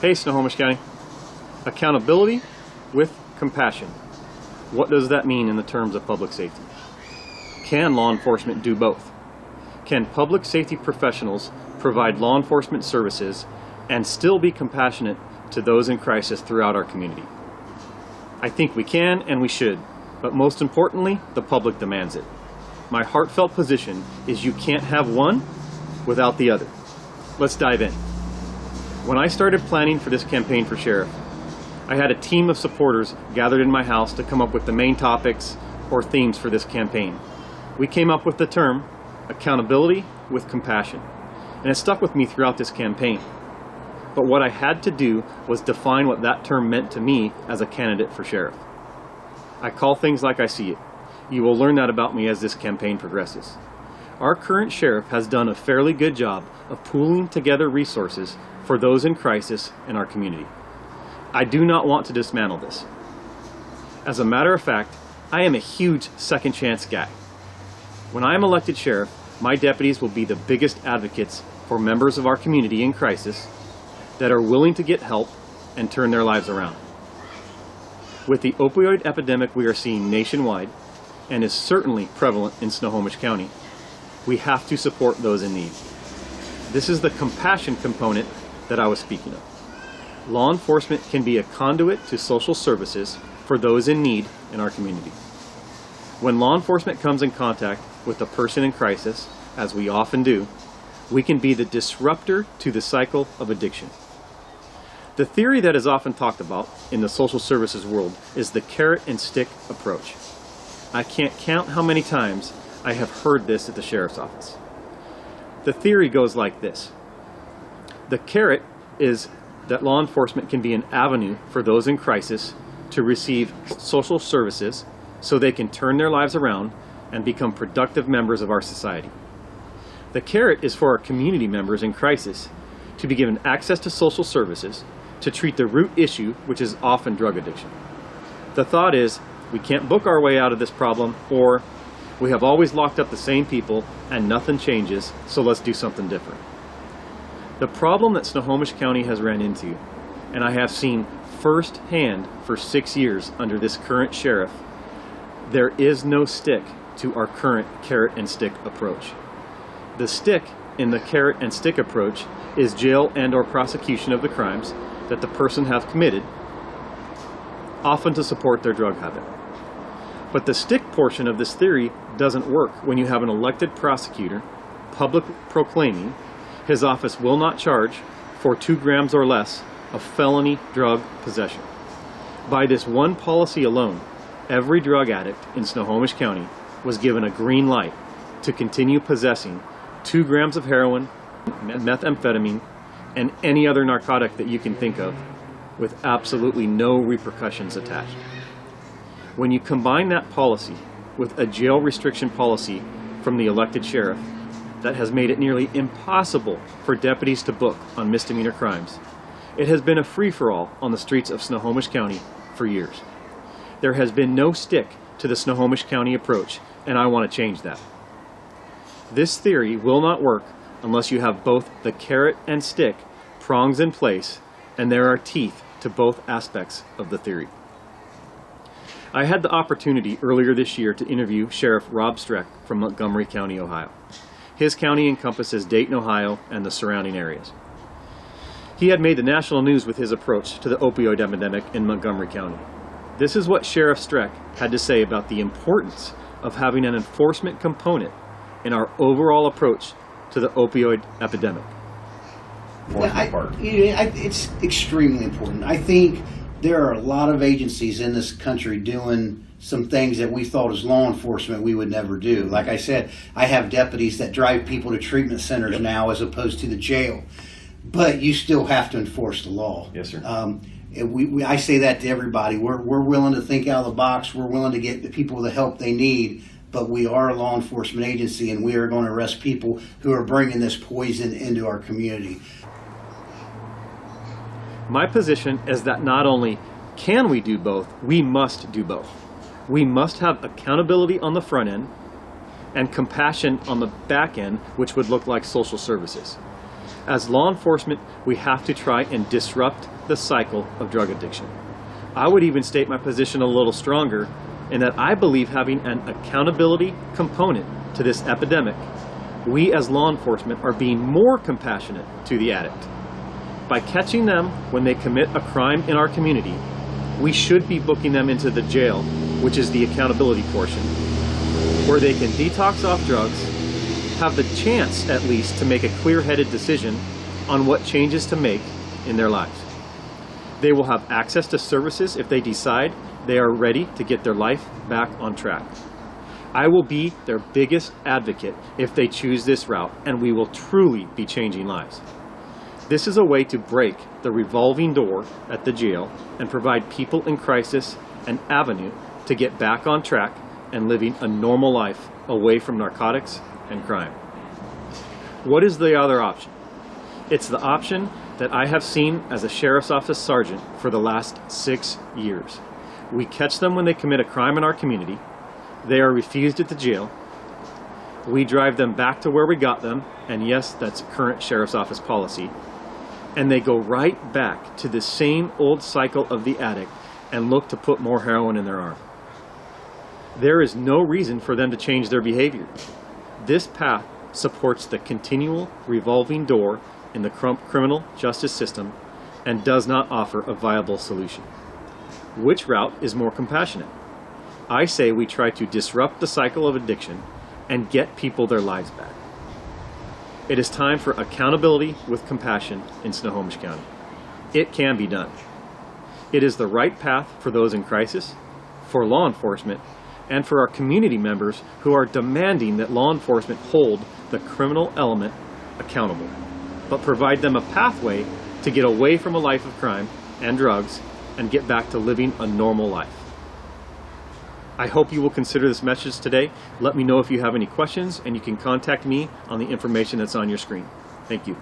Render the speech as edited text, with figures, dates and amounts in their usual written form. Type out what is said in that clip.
Hey, Snohomish County. Accountability with compassion. What does that mean in the terms of public safety? Can law enforcement do both? Can public safety professionals provide law enforcement services and still be compassionate to those in crisis throughout our community? I think we can and we should, but most importantly, the public demands it. My heartfelt position is you can't have one without the other. Let's dive in. When I started planning for this campaign for sheriff, I had a team of supporters gathered in my house to come up with the main topics or themes for this campaign. We came up with the term accountability with compassion, and it stuck with me throughout this campaign. But what I had to do was define what that term meant to me as a candidate for sheriff. I call things like I see it. You will learn that about me as this campaign progresses. Our current sheriff has done a fairly good job of pooling together resources for those in crisis in our community. I do not want to dismantle this. As a matter of fact, I am a huge second chance guy. When I am elected sheriff, my deputies will be the biggest advocates for members of our community in crisis that are willing to get help and turn their lives around. With the opioid epidemic we are seeing nationwide, and is certainly prevalent in Snohomish County, we have to support those in need. This is the compassion component that I was speaking of. Law enforcement can be a conduit to social services for those in need in our community. When law enforcement comes in contact with a person in crisis, as we often do, we can be the disruptor to the cycle of addiction. The theory that is often talked about in the social services world is the carrot and stick approach. I can't count how many times I have heard this at the sheriff's office. The theory goes like this. The carrot is that law enforcement can be an avenue for those in crisis to receive social services so they can turn their lives around and become productive members of our society. The carrot is for our community members in crisis to be given access to social services to treat the root issue, which is often drug addiction. The thought is, we can't book our way out of this problem, or we have always locked up the same people and nothing changes, so let's do something different. The problem that Snohomish County has ran into, and I have seen firsthand for 6 years under this current sheriff, there is no stick to our current carrot and stick approach. The stick in the carrot and stick approach is jail and/or prosecution of the crimes that the person have committed, often to support their drug habit. But the stick portion of this theory doesn't work when you have an elected prosecutor public proclaiming his office will not charge for 2 grams or less of felony drug possession. By this one policy alone, every drug addict in Snohomish County was given a green light to continue possessing 2 grams of heroin, methamphetamine, and any other narcotic that you can think of, with absolutely no repercussions attached. When you combine that policy with a jail restriction policy from the elected sheriff that has made it nearly impossible for deputies to book on misdemeanor crimes, it has been a free-for-all on the streets of Snohomish County for years. There has been no stick to the Snohomish County approach, and I want to change that. This theory will not work unless you have both the carrot and stick prongs in place, and there are teeth to both aspects of the theory. I had the opportunity earlier this year to interview Sheriff Rob Streck from Montgomery County, Ohio. His county encompasses Dayton, Ohio, and the surrounding areas. He had made the national news with his approach to the opioid epidemic in Montgomery County. This is what Sheriff Streck had to say about the importance of having an enforcement component in our overall approach to the opioid epidemic. It's extremely important. I think there are a lot of agencies in this country doing some things that we thought as law enforcement we would never do. Like I said, I have deputies that drive people to treatment centers now as opposed to the jail. But you still have to enforce the law. Yes, sir. I say that to everybody. We're willing to think out of the box. We're willing to get the people the help they need. But we are a law enforcement agency, and we are going to arrest people who are bringing this poison into our community. My position is that not only can we do both, we must do both. We must have accountability on the front end and compassion on the back end, which would look like social services. As law enforcement, we have to try and disrupt the cycle of drug addiction. I would even state my position a little stronger in that I believe having an accountability component to this epidemic, we as law enforcement are being more compassionate to the addict. By catching them when they commit a crime in our community, we should be booking them into the jail, which is the accountability portion, where they can detox off drugs, have the chance at least to make a clear-headed decision on what changes to make in their lives. They will have access to services if they decide they are ready to get their life back on track. I will be their biggest advocate if they choose this route, and we will truly be changing lives. This is a way to break the revolving door at the jail and provide people in crisis an avenue to get back on track and living a normal life away from narcotics and crime. What is the other option? It's the option that I have seen as a sheriff's office sergeant for the last 6 years. We catch them when they commit a crime in our community. They are refused at the jail. We drive them back to where we got them, and yes, that's current sheriff's office policy. And they go right back to the same old cycle of the addict and look to put more heroin in their arm. There is no reason for them to change their behavior. This path supports the continual revolving door in the criminal justice system and does not offer a viable solution. Which route is more compassionate? I say we try to disrupt the cycle of addiction and get people their lives back. It is time for accountability with compassion in Snohomish County. It can be done. It is the right path for those in crisis, for law enforcement, and for our community members who are demanding that law enforcement hold the criminal element accountable, but provide them a pathway to get away from a life of crime and drugs and get back to living a normal life. I hope you will consider this message today. Let me know if you have any questions, and you can contact me on the information that's on your screen. Thank you.